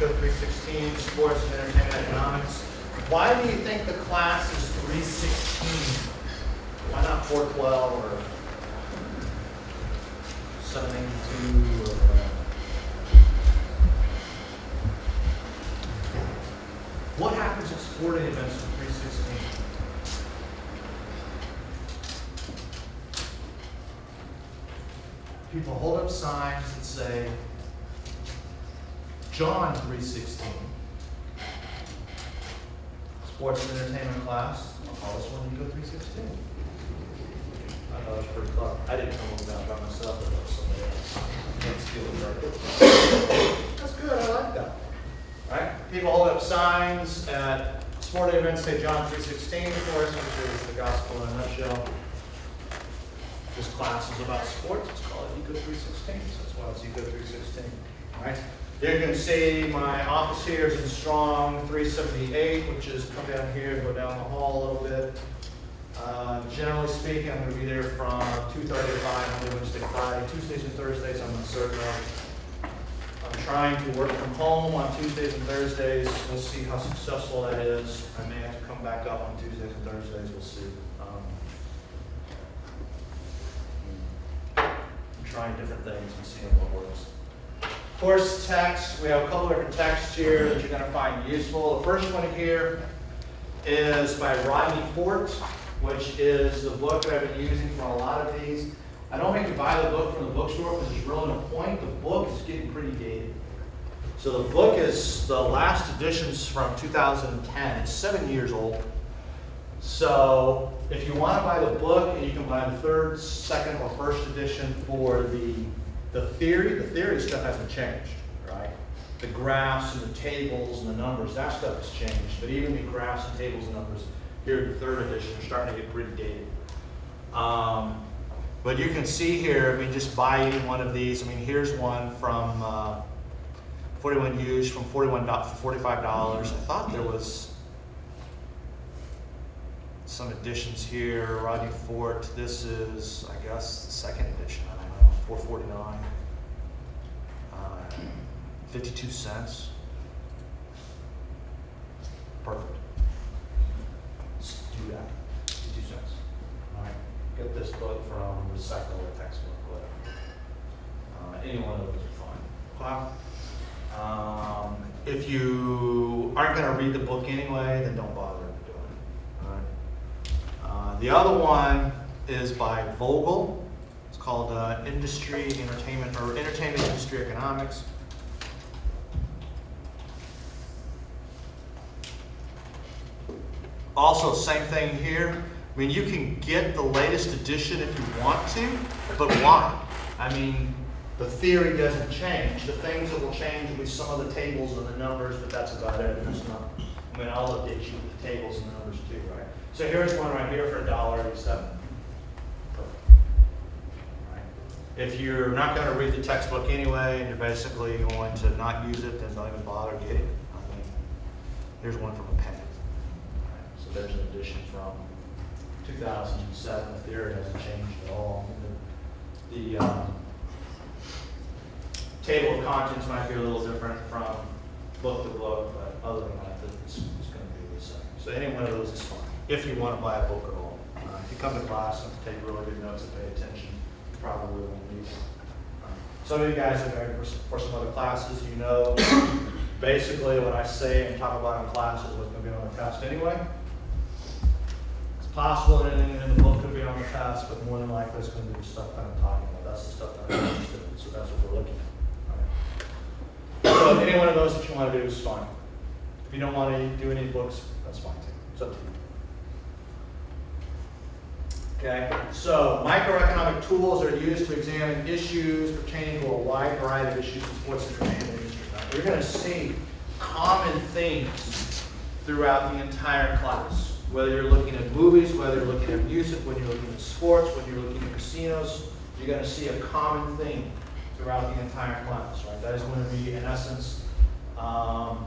Eco 316, Sports and Entertainment Economics. Why do you think the class is 316? Why not 412 or 782 or whatever? What happens at sporting events with 316? People hold up signs that say, John 316. Sports and entertainment class. I'll call this one Eco 316. I thought it was pretty clever. I didn't come up with that by myself, but that was somebody else. Can't steal the credit. That's good, I like that. Right? People hold up signs at sporting events, say John 316, of course, which is the gospel in a nutshell. This class is about sports. It's called Eco 316, so that's why it's Eco 316. All right? You can see my office here is in strong 378, which is come down here and go down the hall a little bit. Generally speaking, I'm going to be there from 2:30 to 5 Monday, Wednesday, Friday. Tuesdays and Thursdays, I'm uncertain of. I'm trying to work from home on Tuesdays and Thursdays. We'll see how successful that is. I may have to come back up on Tuesdays and Thursdays. We'll see. I'm trying different things and seeing what works. Course text, we have a couple different texts here that you're going to find useful. The first one here is by Rodney Fort, which is the book that I've been using for a lot of these. I don't make you buy the book from the bookstore because there's really no point. The book is getting pretty dated. So the book is, the last edition's from 2010. It's 7 years old. So if you want to buy the book, and you can buy the third, second, or first edition for the theory stuff hasn't changed, right? The graphs and the tables and the numbers, that stuff has changed. But even the graphs and tables and numbers here in the third edition are starting to get pretty dated. But you can see here, I mean, just buy any one of these. I mean, here's one from 41 used from $45. I thought there was some additions here. Rodney Fort, this is, I guess, the second edition. I don't know, $4.49, 52 cents. Perfect. Let's do that. 52 cents. All right. Get this book from Recycle or textbook, whatever. Any one of those are fine. If you aren't going to read the book anyway, then don't bother doing it. All right. The other one is by Vogel. It's called Entertainment Industry Economics. Also, same thing here. I mean, you can get the latest edition if you want to, but why? I mean, the theory doesn't change. The things that will change will be some of the tables and the numbers, but that's about it. There's not, I mean, I'll update you with the tables and the numbers too, right? So here's one right here for $1.87. If you're not going to read the textbook anyway, and you're basically going to not use it, then don't even bother getting it. I mean, here's one from a penny. Right, so there's an edition from 2007. The theory hasn't changed at all. The table of contents might be a little different from book to book, but other than that, it's going to be the same. So any one of those is fine, if you want to buy a book at all. If you come to class and take really good notes and pay attention, probably won't need it. Some of you guys are going for some other classes, you know basically what I say and talk about in class is what's going to be on the test anyway. It's possible that anything in the book could be on the test, but more than likely it's going to be the stuff that I'm talking about. That's the stuff that I'm interested in, so that's what we're looking at. All right. So any one of those that you want to do is fine. If you don't want to do any books, that's fine too. It's up to you. Okay, so microeconomic tools are used to examine issues pertaining to a wide variety of issues in sports and entertainment industry. Now, you're going to see common themes throughout the entire class. Whether you're looking at movies, whether you're looking at music, whether you're looking at sports, whether you're looking at casinos, you're going to see a common theme throughout the entire class. Right? That is going to be, in essence, how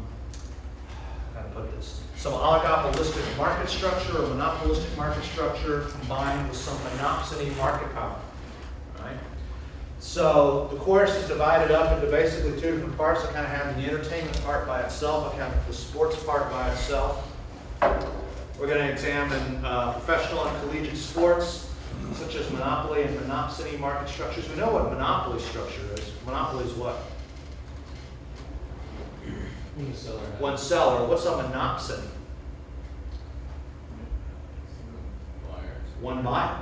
to put this? Some oligopolistic market structure or monopolistic market structure combined with some monopsony market power. Right? So the course is divided up into basically two different parts. I kind of have the entertainment part by itself. I have the sports part by itself. We're going to examine professional and collegiate sports, such as monopoly and monopsony market structures. We know what monopoly structure is. Monopoly is what? One seller. What's a monopsony? One buyer.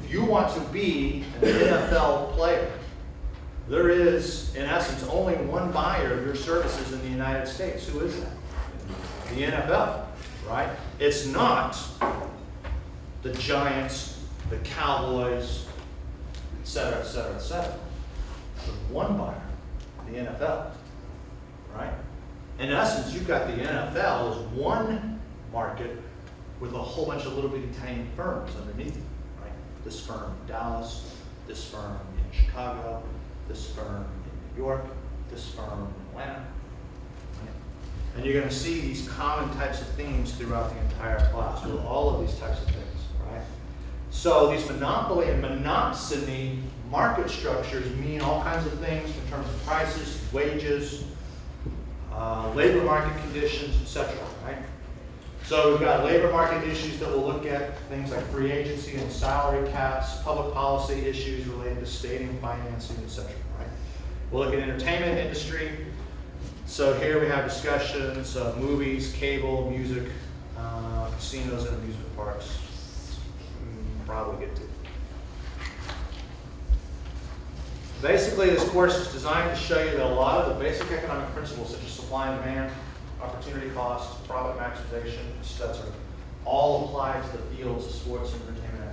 If you want to be an NFL player, there is, in essence, only one buyer of your services in the United States. Who is that? The NFL, right? It's not the Giants, the Cowboys, et cetera, et cetera, et cetera. There's one buyer, the NFL, right? In essence, you've got the NFL as one market with a whole bunch of little bitty tiny firms underneath it, right? This firm in Dallas, this firm in Chicago, this firm in New York, this firm in Atlanta. Right? And you're going to see these common types of themes throughout the entire class with all of these types of things, right? So these monopoly and monopsony market structures mean all kinds of things in terms of prices, wages, labor market conditions, etc. Right? So we've got labor market issues that we'll look at, things like free agency and salary caps, public policy issues related to stadium financing, etc. Right? We'll look at entertainment industry. So here we have discussions of movies, cable, music, casinos, and amusement parks. Probably get to. Basically, this course is designed to show you that a lot of the basic economic principles, such as supply and demand, opportunity cost, profit maximization, etc., all apply to the fields of sports and entertainment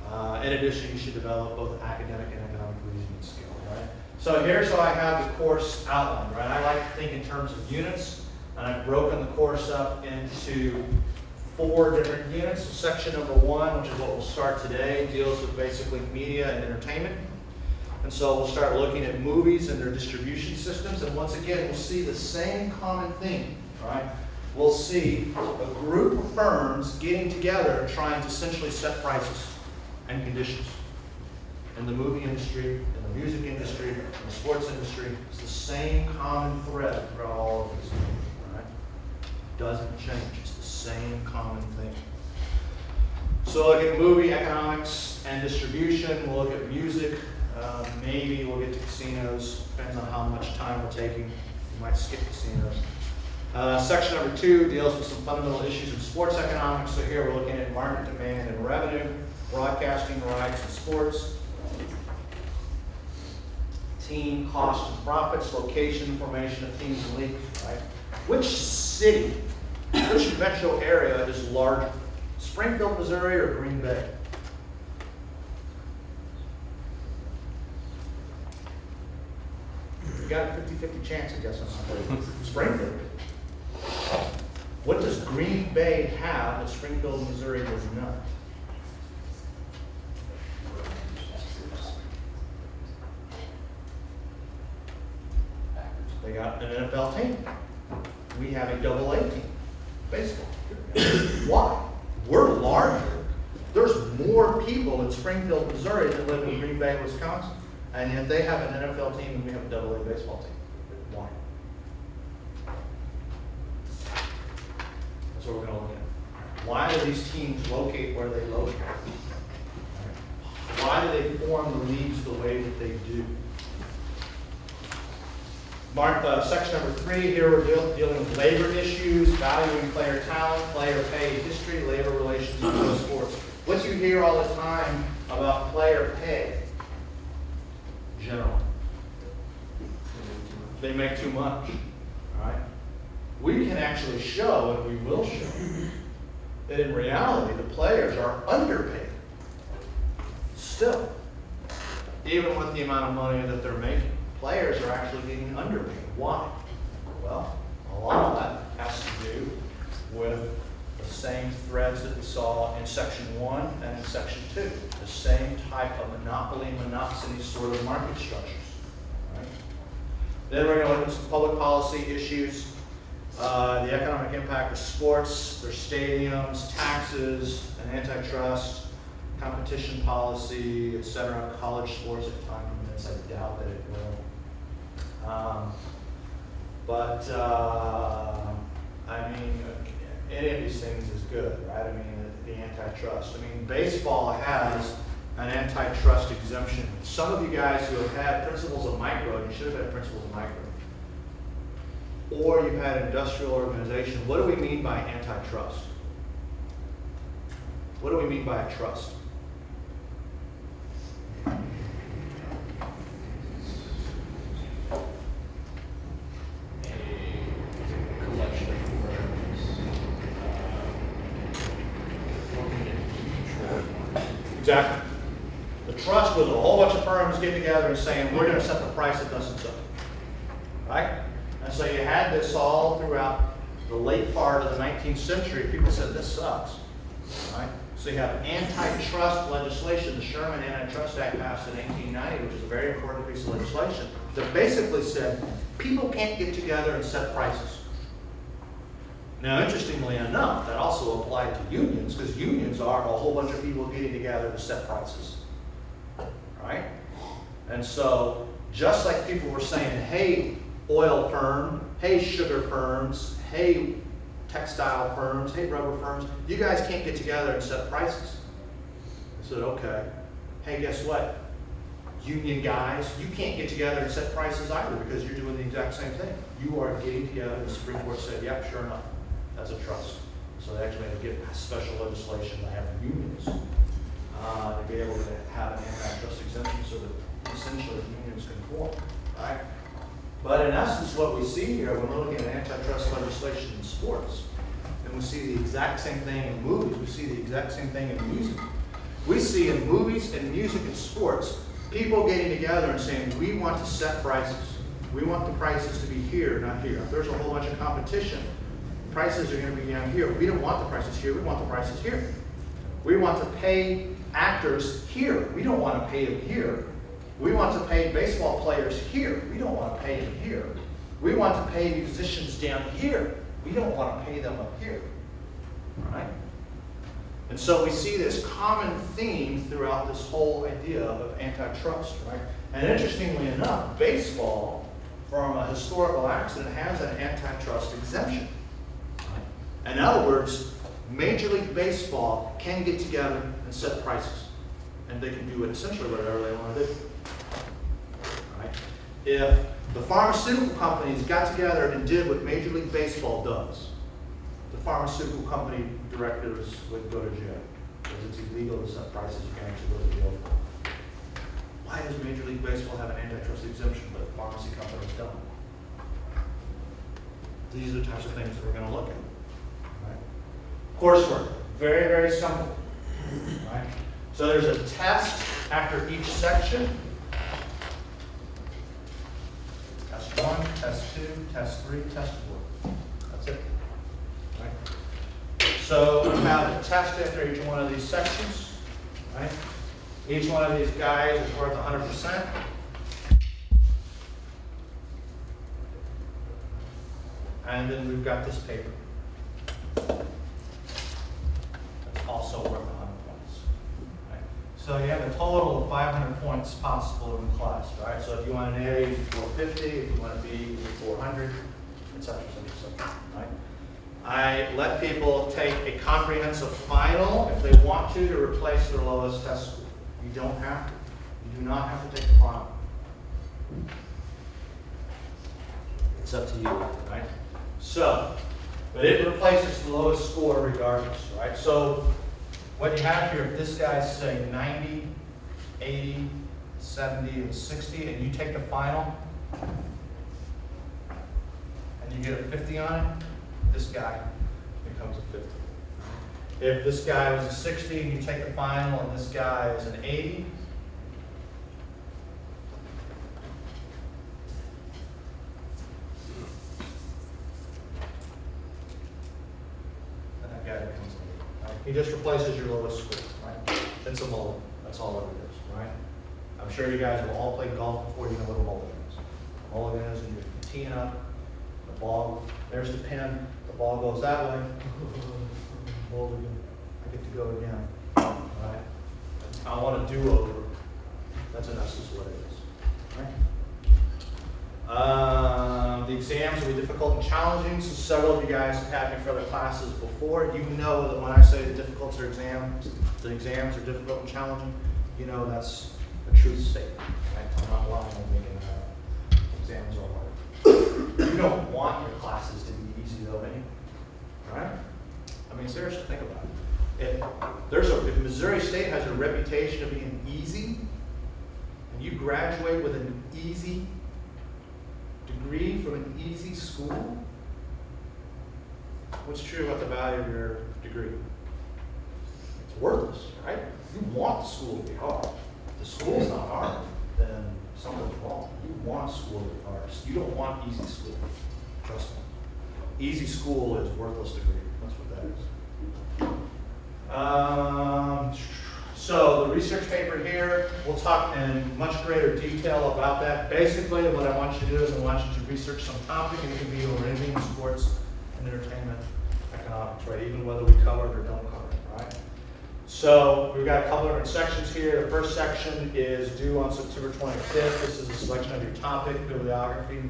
economics. In addition, you should develop both academic and economic reasoning skill, right? So here's how I have the course outlined, right? I like to think in terms of units, and I've broken the course up into 4 different units. So section number 1, which is what we'll start today, deals with basically media and entertainment. And so we'll start looking at movies and their distribution systems. And once again, we'll see the same common theme, right? We'll see a group of firms getting together and trying to essentially set prices and conditions. In the movie industry, in the music industry, in the sports industry, it's the same common thread throughout all of this, right? It doesn't change. It's the same common thing. So we'll look at movie economics and distribution. We'll look at music. Maybe we'll get to casinos. Depends on how much time we're taking. We might skip casinos. Section number 2 deals with some fundamental issues in sports economics. So here we're looking at market demand and revenue, broadcasting rights and sports, team costs and profits, location, formation of teams and leagues, right? Which city, which metro area is larger? Springfield, Missouri, or Green Bay? You got a 50-50 chance, I guess, on Springfield. What does Green Bay have that Springfield, Missouri does not? They got an NFL team. We have a AA team, baseball. Why? We're larger. There's more people in Springfield, Missouri than live in Green Bay, Wisconsin. And yet they have an NFL team and we have a AA baseball team. Why? That's what we're going to look at. Why do these teams locate where they locate? Why do they form the leagues the way that they do? Section number 3, here we're dealing with labor issues, valuing player talent, player pay history, labor relations in pro sports. What you hear all the time about player pay? General. They make too much. All right? We can actually show, and we will show, that in reality the players are underpaid. Still, even with the amount of money that they're making, players are actually getting underpaid. Why? Well, a lot of that has to do with the same threads that we saw in section 1 and in section 2. The same type of monopoly and monopsony sort of market structures. Right? Then we're going to look at some public policy issues, the economic impact of sports, their stadiums, taxes, and antitrust, competition policy, et cetera, college sports at time limits. I doubt that it will. I mean, any of these things is good, right? I mean, the antitrust. I mean, baseball has an antitrust exemption. Some of you guys who have had principles of micro, you should have had principles of micro, or you've had industrial organization. What do we mean by antitrust? What do we mean by a trust? Exactly. The trust was a whole bunch of firms getting together and saying, we're going to set the price at thus and so. Right? And so you had this all throughout the late part of the 19th century. People said, this sucks. Right? So you have antitrust legislation. The Sherman Antitrust Act passed in 1890, which is a very important piece of legislation, that basically said, people can't get together and set prices. Now, interestingly enough, that also applied to unions, because unions are a whole bunch of people getting together to set prices, right? And so, just like people were saying, hey, oil firm, hey, sugar firms, hey, textile firms, hey, rubber firms, you guys can't get together and set prices. I said, okay. Hey, guess what? Union guys, you can't get together and set prices either, because you're doing the exact same thing. You are getting together, and the Supreme Court said, yep, sure enough. As a trust. So they actually had to get special legislation to have unions to be able to have an antitrust exemption so that essentially unions can form, right? But in essence, what we see here when we're looking at antitrust legislation in sports, and we see the exact same thing in movies, we see the exact same thing in music. We see in movies and music and sports, people getting together and saying, we want to set prices. We want the prices to be here, not here. If there's a whole bunch of competition, prices are going to be down here. We don't want the prices here. We want the prices here. We want to pay actors here. We don't want to pay them here. We want to pay baseball players here. We don't want to pay them here. We want to pay musicians down here. We don't want to pay them up here. All right? And so we see this common theme throughout this whole idea of antitrust, right? And interestingly enough, baseball, from a historical accident, has an antitrust exemption. In other words, Major League Baseball can get together and set prices. And they can do it essentially whatever they want to do. Right? If the pharmaceutical companies got together and did what Major League Baseball does, the pharmaceutical company directors would go to jail. Because it's illegal to set prices, you can actually go to jail for. Why does Major League Baseball have an antitrust exemption, but pharmacy companies don't? These are the types of things that we're going to look at. Coursework, very, very simple. Right? So there's a test after each section. Test 1, test 2, test 3, test 4. That's it. Right? So we have a test after each one of these sections. Right? Each one of these guys is worth 100%. And then we've got this paper. Also worth 100 points. Right? So you have a total of 500 points possible in the class, right? So if you want an A, you get 450. If you want a B, you get 400, etc., etc., right? I let people take a comprehensive final if they want to replace their lowest test score. You don't have to. You do not have to take the final. It's up to you, right? So, but it replaces the lowest score regardless, right? So what you have here, if this guy's saying 90, 80, 70, and 60, and you take the final, and you get a 50 on it, this guy becomes a 50. If this guy was a 60 and you take the final, and this guy is an 80, then that guy becomes a 80. Right? He just replaces your lowest score, right? It's a mulligan. That's all it is, right? I'm sure you guys have all played golf before. You know what a mulligan is. A mulligan is when you're teeing up, the ball, there's the pin, the ball goes that way. Mulligan. I get to go again, right? I want a do-over. That's in essence what it is. Right? The exams will be difficult and challenging, so several of you guys have had me for other classes before. You know that when I say the difficult exams, the exams are difficult and challenging, you know that's a true statement. Right? I'm not lying on making exams are hard. You don't want your classes to be easy though, anyway. Right? I mean, seriously, think about it. If Missouri State has a reputation of being easy, and you graduate with an easy degree from an easy school, what's true about the value of your degree? It's worthless, right? You want the school to be hard. If the school's not hard, then something's wrong. You want school to be hard. You don't want easy school. Trust me. Easy school is worthless degree. That's what that is. So the research paper here, we'll talk in much greater detail about that. Basically, what I want you to do is I want you to research some topic, and it can be over anything in sports and entertainment economics, right? Even whether we cover it or don't cover it, right? So we've got a couple different sections here. The first section is due on September 25th. This is a selection of your topic, bibliography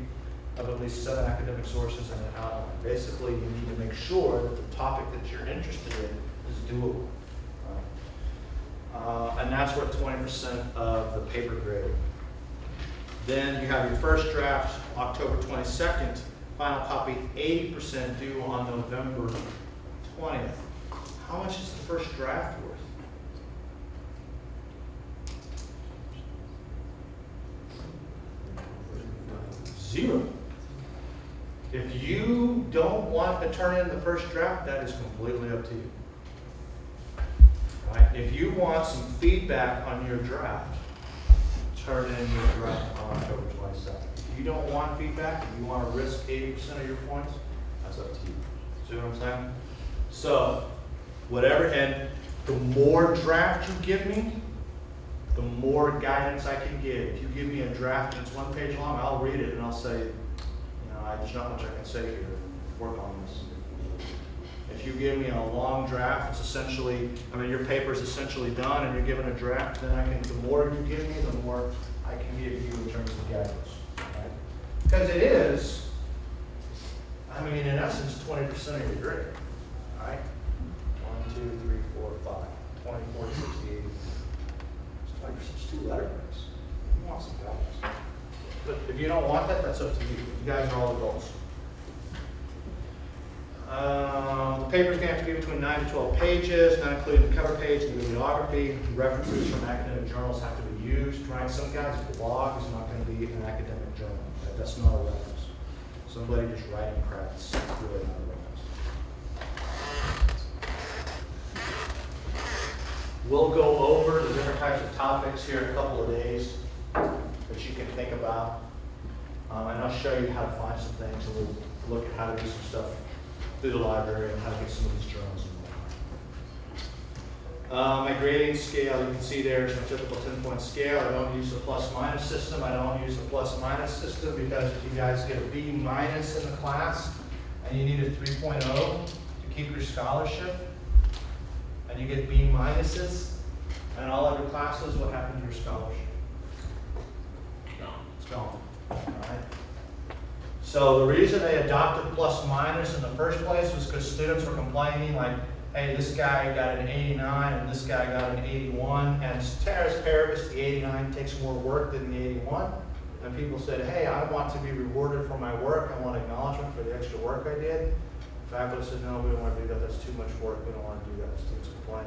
of at least 7 academic sources and an outline. Basically, you need to make sure that the topic that you're interested in is doable. And that's what 20% of the paper grade. Then you have your first draft, October 22nd, final copy 80% due on November 20th. How much is the first draft worth? Zero. If you don't want to turn in the first draft, that is completely up to you. Right? If you want some feedback on your draft, turn in your draft on October 22nd. If you don't want feedback, if you want to risk 80% of your points, that's up to you. See what I'm saying? So, whatever, and the more draft you give me, the more guidance I can give. If you give me a draft and it's 1 page long, I'll read it and I'll say, there's not much I can say here. Work on this. If you give me a long draft, it's essentially, your paper is essentially done and you're given a draft, then the more you give me, the more I can give you in terms of guidance. Right? Because it is, in essence, 20% of your grade. All right? 1, 2, 3, 4, 5, 20, 40, 60, 80. It's 2 letter grades. You want some guidance. But if you don't want that, that's up to you. You guys are all adults. The paper's going to have to be between 9 to 12 pages, not including the cover page and the bibliography. References from academic journals have to be used, right? Some guy's blog is not going to be an academic journal. Right? That's not a reference. Somebody just writing crap is really not a reference. We'll go over the different types of topics here in a couple of days that you can think about. And I'll show you how to find some things, and we'll look at how to do some stuff through the library and how to get some of these journals involved. My grading scale, you can see there's a typical 10-point scale. I don't use the plus-minus system. I don't use the plus-minus system because if you guys get a B- in the class and you need a 3.0 to keep your scholarship, and you get B- and all other classes, what happened to your scholarship? It's gone. All right. So the reason they adopted plus-minus in the first place was because students were complaining like, hey, this guy got an 89 and this guy got an 81, and ceteris paribus, the 89 takes more work than the 81. And people said, hey, I want to be rewarded for my work. I want acknowledgement for the extra work I did. The faculty said, no, we don't want to do that. That's too much work. We don't want to do that. Students complain.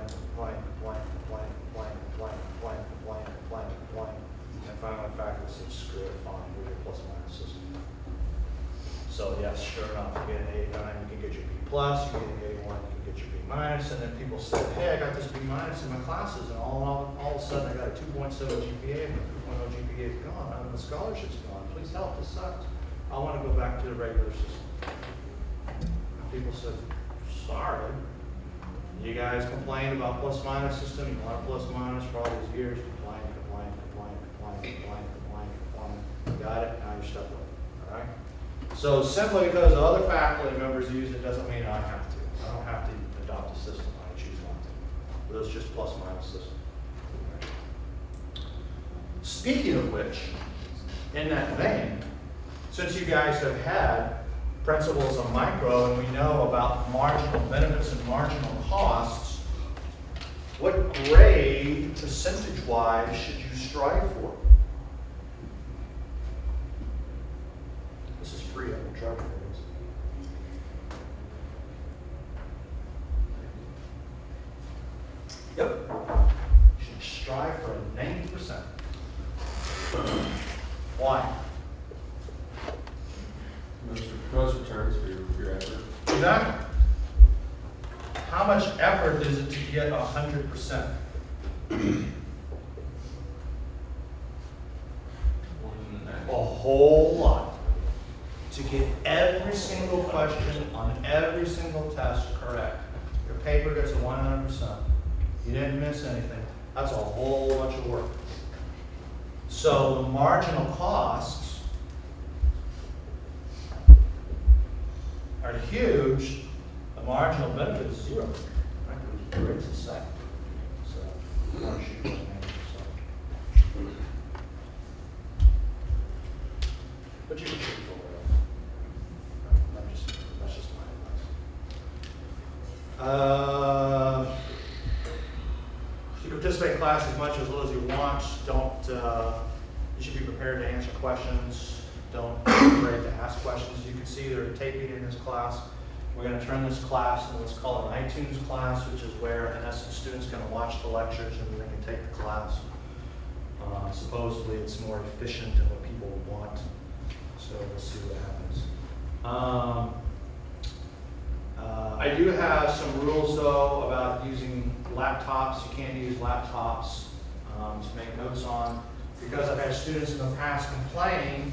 And finally, the faculty said, screw it, fine, we'll get plus-minus system. So yes, sure enough, you get an 89, you can get your B+, you get an 81, you can get your B-, and then people said, hey, I got this B- in my classes, and all of a sudden I got a 2.7 GPA, and my 3.0 GPA is gone, the scholarship's gone, please help, this sucks. I want to go back to the regular system. People said, sorry, you guys complained about plus-minus system, you want a plus-minus for all these years, complain. Got it, now you're stuck with it, all right? So simply because other faculty members use it doesn't mean I have to. I don't have to adopt a system, I choose not to. But it's just plus-minus system. Speaking of which, in that vein, since you guys have had principles of micro and we know about marginal benefits and marginal costs, what grade, percentage-wise, should you strive for? This is free, I will try for this. Yep. You should strive for 90%. Why? Most returns for your effort. Exactly. How much effort is it to get 100%? A whole lot. To get every single question on every single test correct. Your paper gets a 100%. You didn't miss anything. That's a whole bunch of work. So the marginal costs are huge. The marginal benefit is zero. Right? It's a second. So I'm not sure what 90%. But you can shoot for it. That's just my advice. You can participate in class as much or as little as you want. Don't. You should be prepared to answer questions. Don't be afraid to ask questions. You can see they're taping in this class. We're going to turn this class into what's called an iTunes class, which is where, in essence, students can watch the lectures and they can take the class. Supposedly, it's more efficient than what people want. So we'll see what happens. I do have some rules, though, about using laptops. You can't use laptops to make notes on, because I've had students in the past complain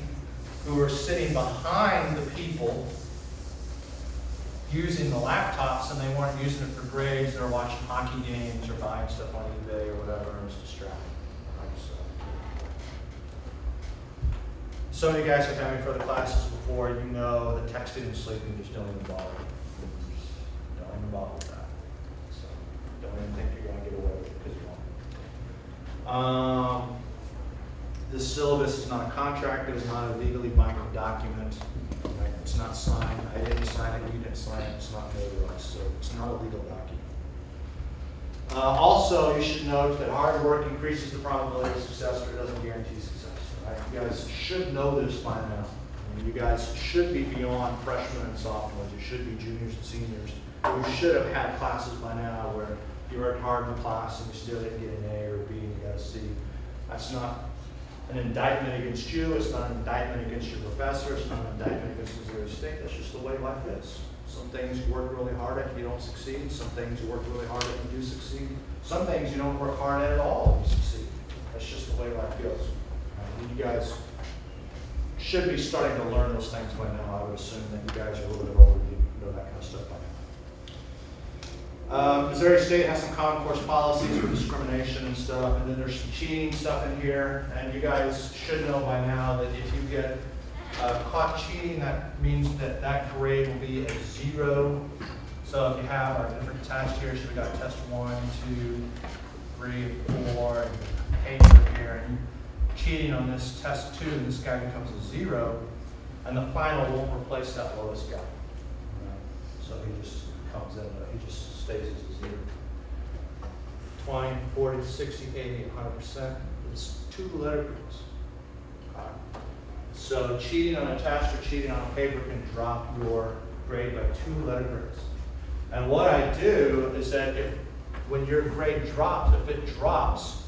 who are sitting behind the people using the laptops and they weren't using it for grades. They're watching hockey games or buying stuff on eBay or whatever, and it's distracting. Some of you guys have had me for the classes before. You know that texting and sleeping just don't even bother me. Don't even bother with that. So don't even think you're going to get away with it, because you won't. This syllabus is not a contract. It is not a legally binding document. Right? It's not signed. I didn't sign it. You didn't sign it. It's not notarized. So it's not a legal document. Also, you should note that hard work increases the probability of success, but it doesn't guarantee success. Right? You guys should know this by now. You guys should be beyond freshmen and sophomores. You should be juniors and seniors. You should have had classes by now where you worked hard in the class and you still didn't get an A or a B and you got a C. That's not an indictment against you. It's not an indictment against your professor. It's not an indictment against Missouri State. That's just the way life is. Some things you work really hard at, you don't succeed. Some things you work really hard at, you do succeed. Some things you don't work hard at all, and you succeed. That's just the way life goes. You guys should be starting to learn those things by now. I would assume that you guys are a little bit older, you know that kind of stuff by now. Missouri State has some common course policies for discrimination and stuff, and then there's some cheating stuff in here. And you guys should know by now that if you get caught cheating, that means that that grade will be a 0. So if you have our different tests here, so we got test 1, 2, 3, and 4, and paper here, and cheating on this test 2, and this guy becomes a 0, and the final won't replace that lowest guy. So he just comes in, he just stays as a 0. 20, 40, 60, 80, 100%. It's 2 letter grades. So cheating on a test or cheating on a paper can drop your grade by 2 letter grades. And what I do is that when your grade drops, if it drops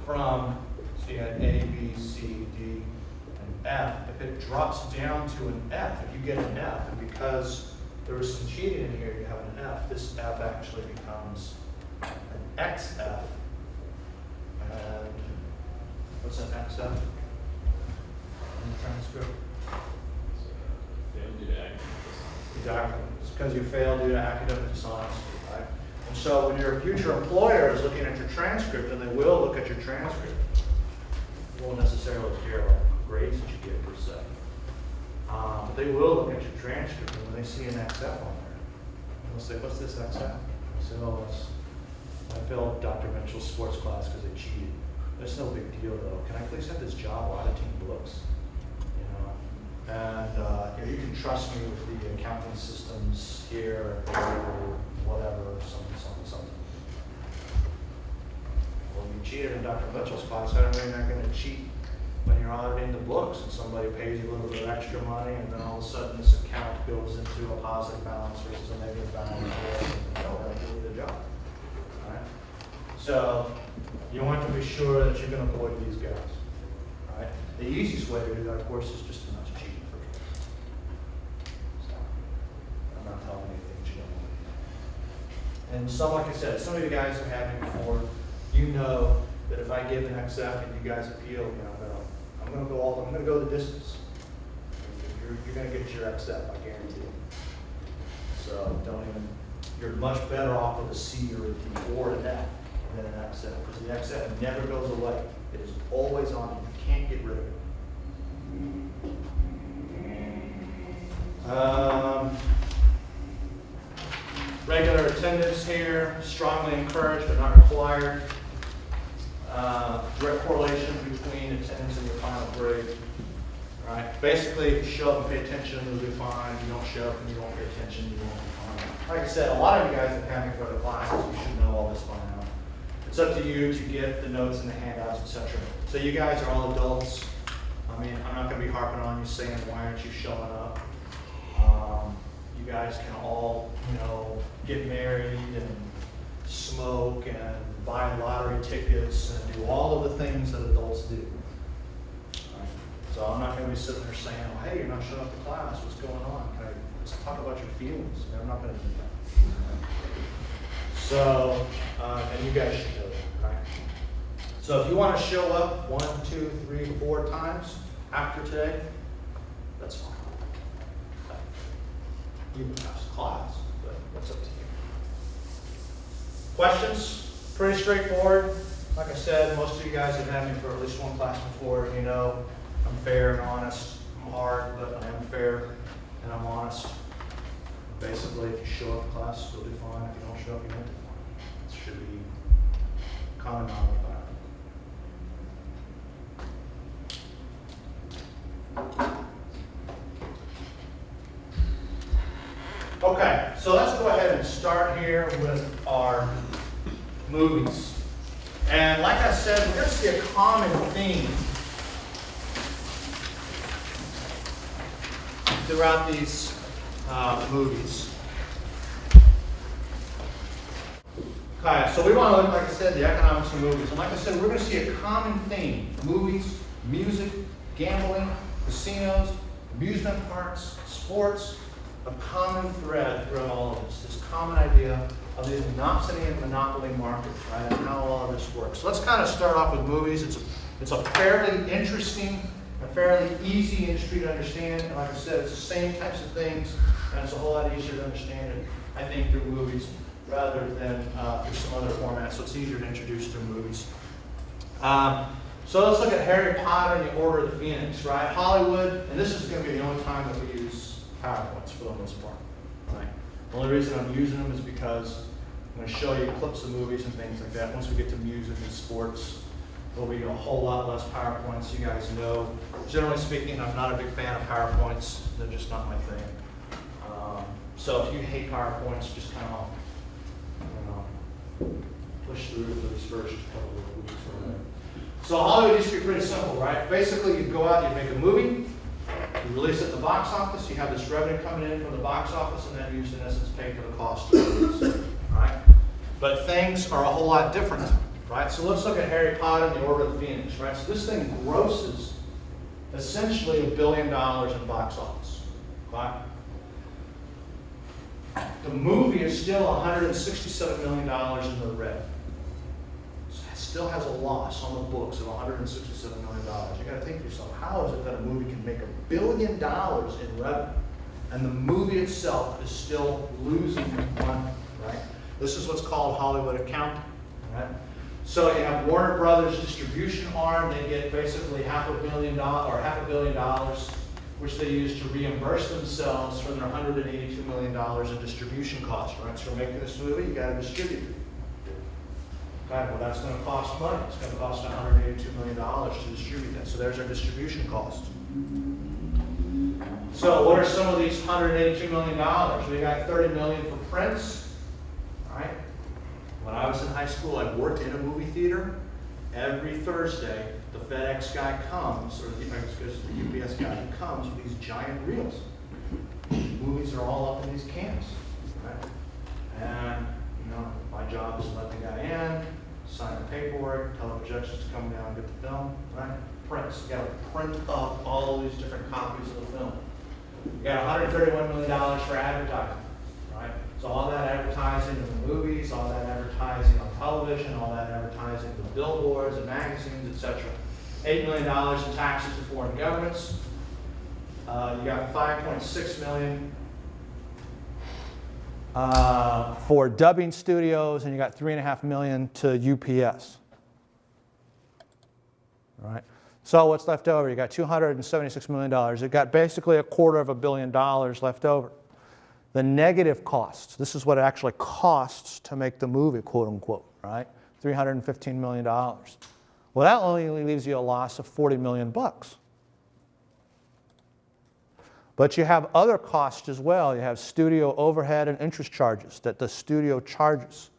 from, so you had A, B, C, D, and F, if it drops down to an F, if you get an F, and because there was some cheating in here, you have an F, this F actually becomes an XF. And what's an XF? In the transcript? Failed due to academic dishonesty. Exactly. It's because you failed due to academic dishonesty, right? And so when your future employer is looking at your transcript, and they will look at your transcript, they won't necessarily care about grades that you get per se. But they will look at your transcript, and when they see an XF on there, they'll say, what's this XF? I say, oh, I failed Dr. Mitchell's sports class because they cheated. It's no big deal though. Can I please have this job auditing books? You know, and you can trust me with the accounting systems here, or whatever, something. Well, you cheated in Dr. Mitchell's class. How are you not going to cheat when you're auditing the books and somebody pays you a little bit of extra money, and then all of a sudden this account goes into a positive balance versus a negative balance? No, we're going to do the job. All right. So you want to be sure that you can avoid these guys. All right. The easiest way to do that, of course, is just to not cheat first. So I'm not telling you things you don't want. And some, like I said, some of you guys have had me before. You know that if I give an XF and you guys appeal, you know, I'm going to go the distance. You're going to get your XF, I guarantee you. So you're much better off with a C or a D or an F than an XF, because the XF never goes away. It is always on you. You can't get rid of it. Regular attendance here, strongly encouraged but not required. Direct correlation between attendance and your final grade. Right? Basically, if you show up and pay attention, you'll be fine. If you don't show up and you don't pay attention, you won't be fine. Like I said, a lot of you guys that have me for the classes, you should know all this by now. It's up to you to get the notes and the handouts, etc. So you guys are all adults. I mean, I'm not going to be harping on you saying, why aren't you showing up? You guys can all, you know, get married and smoke and buy lottery tickets and do all of the things that adults do. Right? So I'm not going to be sitting there saying, oh, hey, you're not showing up to class. What's going on? Let's talk about your feelings. I'm not going to do that. So, and you guys should know that, right? So if you want to show up 1, 2, 3, 4 times after today, that's fine. You can pass the class, but that's up to you. Questions? Pretty straightforward. Like I said, most of you guys have had me for at least one class before. You know, I'm fair and honest. I'm hard, but I am fair and I'm honest. Basically, if you show up in class, you'll do fine. If you don't show up, you won't do fine. It should be common knowledge by now. Okay, so let's go ahead and start here with our movies. And like I said, we're going to see a common theme throughout these movies. Okay, so we want to look, like I said, the economics of movies. And like I said, we're going to see a common theme. Movies, music, gambling, casinos, amusement parks, sports. A common thread throughout all of this common idea of the monopsony and monopoly market, right, and how all of this works. So let's kind of start off with movies. It's a fairly interesting, a fairly easy industry to understand. And like I said, it's the same types of things, and it's a whole lot easier to understand it, I think, through movies rather than through some other formats. So it's easier to introduce through movies. So let's look at Harry Potter and the Order of the Phoenix, right? Hollywood, and this is going to be the only time that we use PowerPoints for the most part. Right? The only reason I'm using them is because I'm going to show you clips of movies and things like that. Once we get to music and sports, there'll be a whole lot less PowerPoints. You guys know, generally speaking, I'm not a big fan of PowerPoints. They're just not my thing. So if you hate PowerPoints, just kind of, you know, push through those first couple of weeks. So Hollywood used to be pretty simple, right? Basically, you go out, you make a movie, you release it in the box office, you have this revenue coming in from the box office, and then you, in essence, pay for the cost of the release, right? But things are a whole lot different, right? So let's look at Harry Potter and the Order of the Phoenix, right? So this thing grosses essentially $1 billion in box office, right? The movie is still $167 million in the red. It still has a loss on the books of $167 million. You got to think to yourself, how is it that a movie can make $1 billion in revenue, and the movie itself is still losing money, right? This is what's called Hollywood accounting, right? So you have Warner Brothers distribution arm. They get basically $500 million or $500 million, which they use to reimburse themselves for their $182 million in distribution costs, right? So for making this movie, you got to distribute it. Okay, well, that's going to cost money. It's going to cost $182 million to distribute that. So there's our distribution cost. So what are some of these $182 million? We got $30 million for prints, right? When I was in high school, I worked in a movie theater. Every Thursday, the FedEx guy comes, or the UPS guy comes with these giant reels. Movies are all up in these cans, right? And my job is to let the guy in, sign the paperwork, tell the projections to come down and get the film, right? Prints. You got to print up all these different copies of the film. You got $131 million for advertising, right? So all that advertising in the movies, all that advertising on television, all that advertising in the billboards and magazines, etc. $8 million in taxes to foreign governments. You got $5.6 million for dubbing studios, and you got $3.5 million to UPS. All right. So what's left over? You got $276 million. You got basically $250 million left over. The negative costs. This is what it actually costs to make the movie, quote unquote. Right? $315 million. Well, that only leaves you a loss of $40 million bucks. But you have other costs as well. You have studio overhead and interest charges that the studio charges,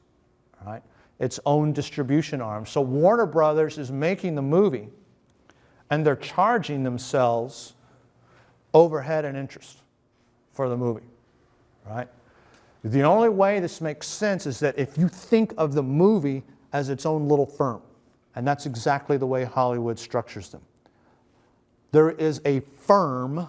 right? Its own distribution arm. So Warner Brothers is making the movie, and they're charging themselves overhead and interest for the movie, right? The only way this makes sense is that if you think of the movie as its own little firm, and that's exactly the way Hollywood structures them. There is a firm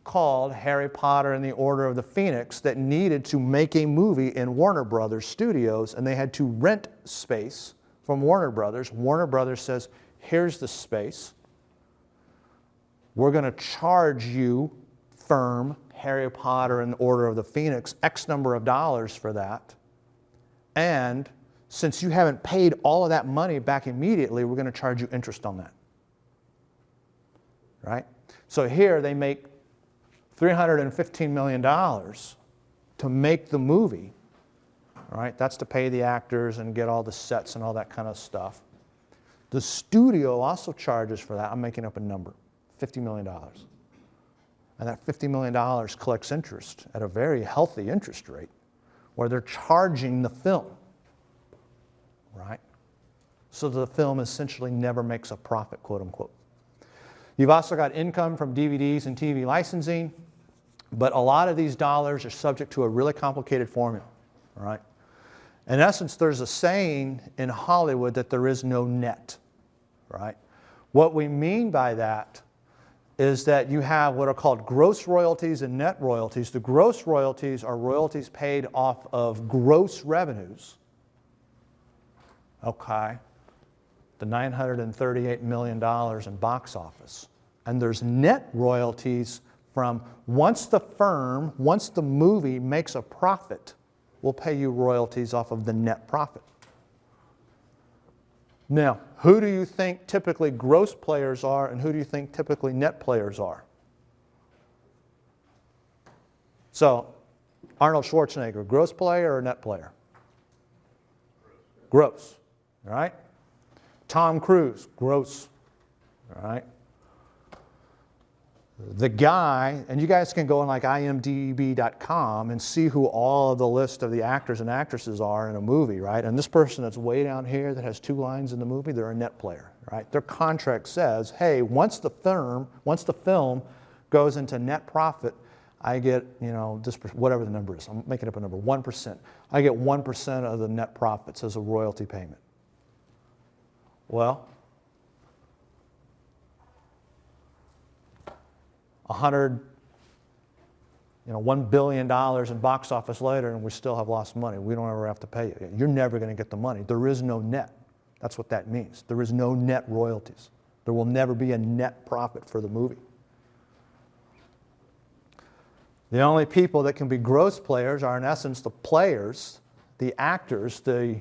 called Harry Potter and the Order of the Phoenix that needed to make a movie in Warner Brothers Studios, and they had to rent space from Warner Brothers. Warner Brothers says, here's the space. We're going to charge you, firm, Harry Potter and the Order of the Phoenix, X number of dollars for that. And since you haven't paid all of that money back immediately, we're going to charge you interest on that. Right? So here they make $315 million to make the movie, right? That's to pay the actors and get all the sets and all that kind of stuff. The studio also charges for that. I'm making up a number, $50 million. And that $50 million collects interest at a very healthy interest rate where they're charging the film, right? So the film essentially never makes a profit, quote unquote. You've also got income from DVDs and TV licensing, but a lot of these dollars are subject to a really complicated formula, right? In essence, there's a saying in Hollywood that there is no net, right? What we mean by that is that you have what are called gross royalties and net royalties. The gross royalties are royalties paid off of gross revenues, okay? The $938 million in box office. And there's net royalties from once the movie makes a profit, we'll pay you royalties off of the net profit. Now, who do you think typically gross players are and who do you think typically net players are? So, Arnold Schwarzenegger, gross player or net player? Gross, all right? Tom Cruise, gross, all right? The guy, and you guys can go on like imdb.com and see who all of the list of the actors and actresses are in a movie, right? And this person that's way down here that has 2 lines in the movie, they're a net player, right? Their contract says, hey, once the film goes into net profit, I get, this, whatever the number is, I'm making up a number, 1%. I get 1% of the net profits as a royalty payment. Well, $1 billion in box office later and we still have lost money. We don't ever have to pay you. You're never going to get the money. There is no net. That's what that means. There is no net royalties. There will never be a net profit for the movie. The only people that can be gross players are in essence the players, the actors, the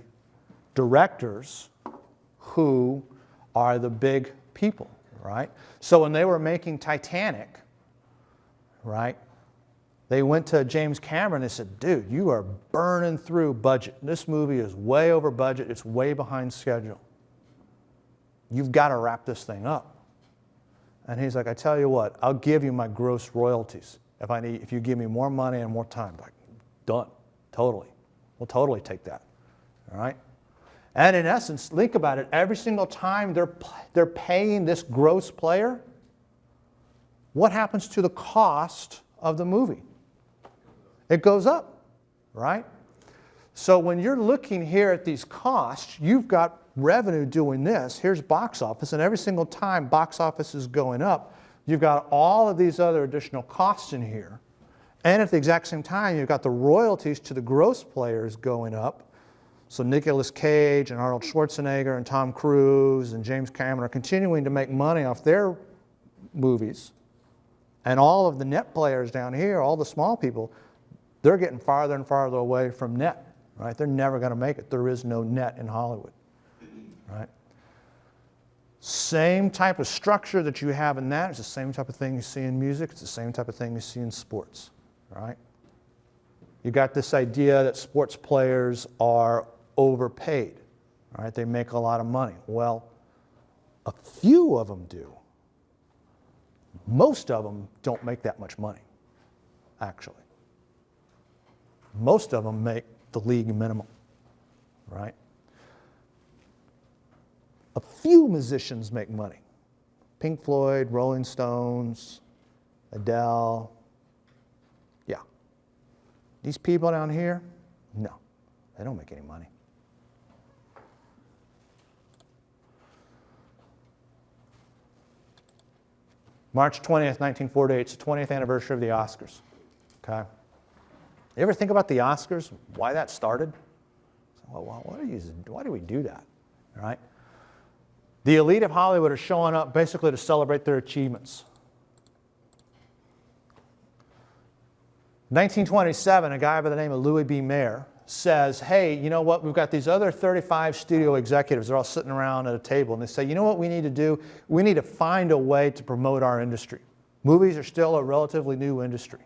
directors who are the big people, right? So when they were making Titanic, right, They went to James Cameron and they said, dude, you are burning through budget. This movie is way over budget. It's way behind schedule. You've got to wrap this thing up. And he's like, I tell you what, I'll give you my gross royalties if you give me more money and more time. Like, done, totally. We'll totally take that, all right? And in essence, think about it, every single time they're paying this gross player, what happens to the cost of the movie? It goes up, right? So when you're looking here at these costs, you've got revenue doing this. Here's box office, and every single time box office is going up, you've got all of these other additional costs in here. And at the exact same time, you've got the royalties to the gross players going up. So Nicolas Cage and Arnold Schwarzenegger and Tom Cruise and James Cameron are continuing to make money off their movies. And all of the net players down here, all the small people, they're getting farther and farther away from net, right? They're never going to make it. There is no net in Hollywood, right? Same type of structure that you have in that. It's the same type of thing you see in music. It's the same type of thing you see in sports, right? You got this idea that sports players are overpaid, right? They make a lot of money. Well, a few of them do. Most of them don't make that much money, actually. Most of them make the league minimum, right? A few musicians make money. Pink Floyd, Rolling Stones, Adele. Yeah. These people down here, no, they don't make any money. March 20th, 1948, it's the 20th anniversary of the Oscars. Okay? You ever think about the Oscars, why that started? Well, why do we do that? All right? The elite of Hollywood are showing up basically to celebrate their achievements. 1927, a guy by the name of Louis B. Mayer says, hey, you know what, we've got these other 35 studio executives, they're all sitting around at a table, and they say, you know what we need to do? We need to find a way to promote our industry. Movies are still a relatively new industry,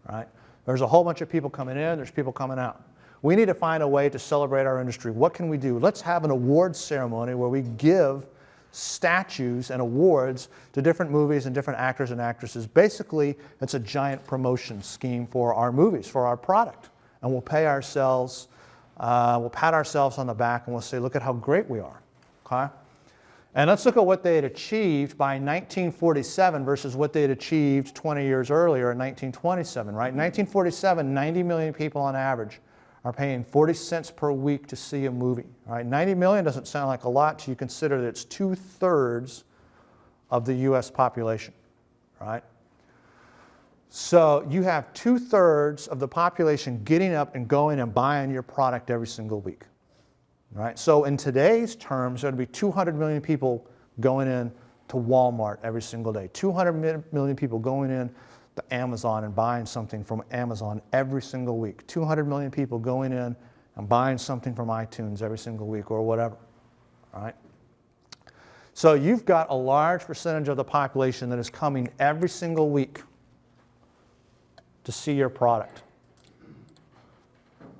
right? There's a whole bunch of people coming in, there's people coming out. We need to find a way to celebrate our industry. What can we do? Let's have an awards ceremony where we give statues and awards to different movies and different actors and actresses. Basically, it's a giant promotion scheme for our movies, for our product. And we'll pay ourselves, we'll pat ourselves on the back and we'll say, look at how great we are, okay? And let's look at what they had achieved by 1947 versus what they had achieved 20 years earlier in 1927, right? In 1947, 90 million people on average are paying 40 cents per week to see a movie, right? 90 million doesn't sound like a lot till you consider that it's 2/3 of the US population, right? So you have 2/3 of the population getting up and going and buying your product every single week, right? So in today's terms, there would be 200 million people going in to Walmart every single day. 200 million people going in to Amazon and buying something from Amazon every single week. 200 million people going in and buying something from iTunes every single week or whatever, all right? So you've got a large percentage of the population that is coming every single week to see your product.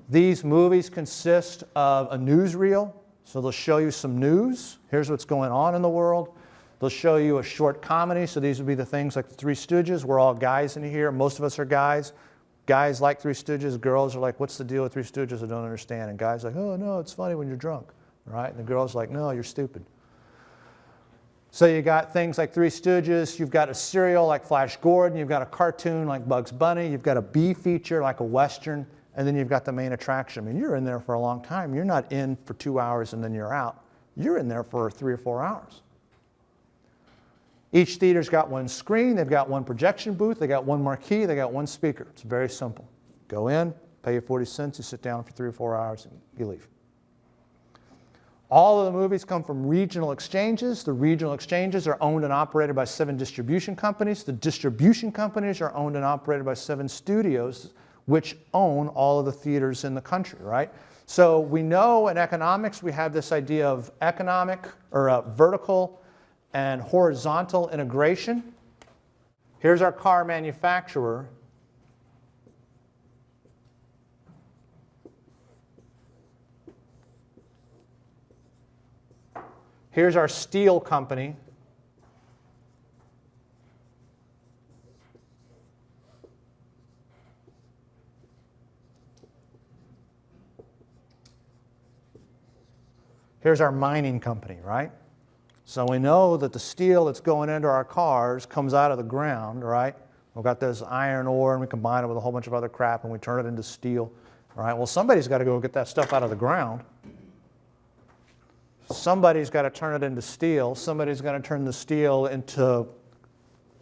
These movies consist of a newsreel, so they'll show you some news. Here's what's going on in the world. They'll show you a short comedy, so these would be the things like the Three Stooges. We're all guys in here. Most of us are guys. Guys like Three Stooges. Girls are like, what's the deal with Three Stooges? I don't understand. And guys are like, oh, no, it's funny when you're drunk, right? And the girls are like, no, you're stupid. So you got things like Three Stooges, you've got a serial like Flash Gordon, you've got a cartoon like Bugs Bunny, you've got a B feature like a Western, and then you've got the main attraction. I mean, you're in there for a long time. You're not in for 2 hours and then you're out. You're in there for 3 or 4 hours. Each theater's got one screen, they've got one projection booth, they got one marquee, they got one speaker. It's very simple. Go in, pay you 40 cents, you sit down for 3 or 4 hours and you leave. All of the movies come from regional exchanges. The regional exchanges are owned and operated by 7 distribution companies. The distribution companies are owned and operated by 7 studios, which own all of the theaters in the country, right? So we know in economics we have this idea of economic or vertical and horizontal integration. Here's our car manufacturer. Here's our steel company. Here's our mining company, right? So we know that the steel that's going into our cars comes out of the ground, right? We've got this iron ore and we combine it with a whole bunch of other crap and we turn it into steel, right? Well, somebody's got to go get that stuff out of the ground. Somebody's got to turn it into steel. Somebody's going to turn the steel into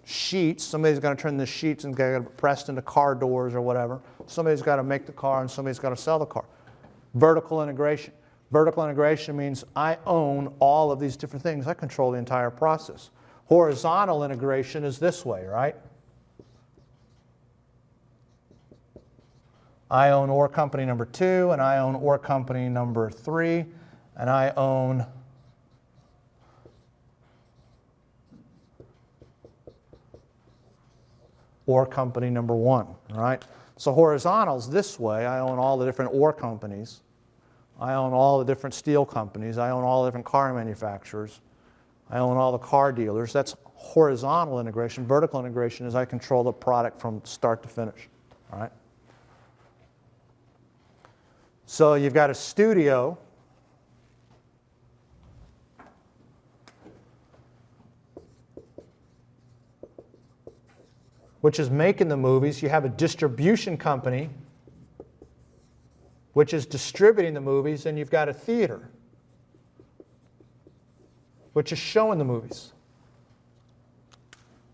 sheets. Somebody's going to turn the sheets and get it pressed into car doors or whatever. Somebody's got to make the car and somebody's got to sell the car. Vertical integration. Vertical integration means I own all of these different things. I control the entire process. Horizontal integration is this way, right? I own ore company number 2, and I own ore company number 3, and I own ore company number 1, right? So horizontal's this way. I own all the different ore companies. I own all the different steel companies. I own all the different car manufacturers. I own all the car dealers. That's horizontal integration. Vertical integration is I control the product from start to finish, all right? So you've got a studio. Which is making the movies. You have a distribution company, which is distributing the movies, and you've got a theater, which is showing the movies.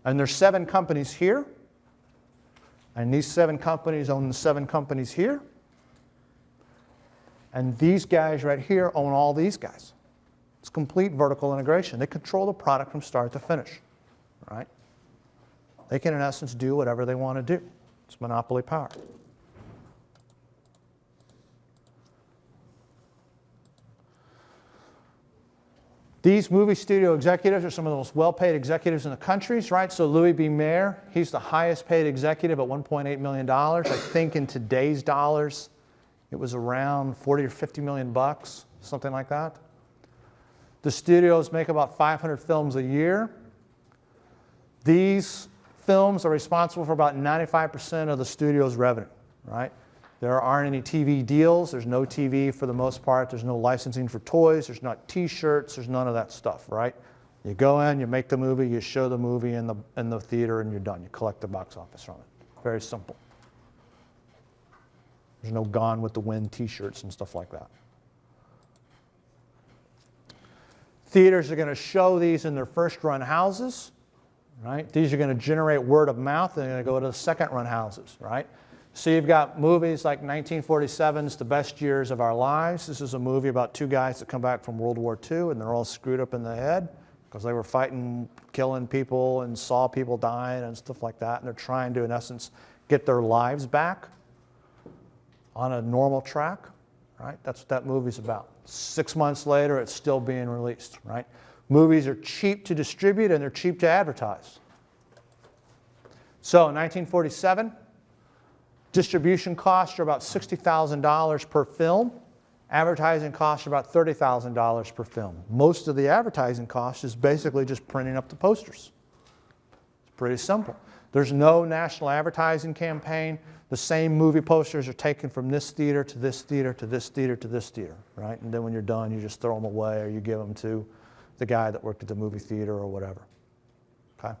And there's 7 companies here, and these 7 companies own the 7 companies here, and these guys right here own all these guys. It's complete vertical integration. They control the product from start to finish, right? They can, in essence, do whatever they want to do. It's monopoly power. These movie studio executives are some of the most well-paid executives in the countries, right? So Louis B. Mayer, he's the highest paid executive at $1.8 million. I think in today's dollars, it was around 40 or 50 million bucks, something like that. The studios make about 500 films a year. These films are responsible for about 95% of the studio's revenue, right? There aren't any TV deals. There's no TV for the most part. There's no licensing for toys. There's not T-shirts. There's none of that stuff, right? You go in, you make the movie, you show the movie in the theater, and you're done. You collect the box office from it. Very simple. There's no Gone with the Wind T-shirts and stuff like that. Theaters are going to show these in their first-run houses, right? These are going to generate word of mouth, and they're going to go to the second-run houses, right? So you've got movies like 1947's The Best Years of Our Lives. This is a movie about 2 guys that come back from World War II, and they're all screwed up in the head because they were fighting, killing people, and saw people dying and stuff like that, and they're trying to, in essence, get their lives back on a normal track, right? That's what that movie's about. 6 months later, it's still being released, right? Movies are cheap to distribute, and they're cheap to advertise. So in 1947, distribution costs are about $60,000 per film. Advertising costs are about $30,000 per film. Most of the advertising cost is basically just printing up the posters. It's pretty simple. There's no national advertising campaign. The same movie posters are taken from this theater to this theater to this theater to this theater, right? And then when you're done, you just throw them away or you give them to the guy that worked at the movie theater or whatever. Okay?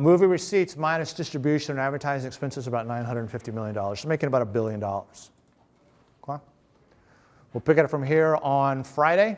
Movie receipts minus distribution and advertising expenses are about $950 million. So making about $1 billion. Okay? We'll pick it up from here on Friday.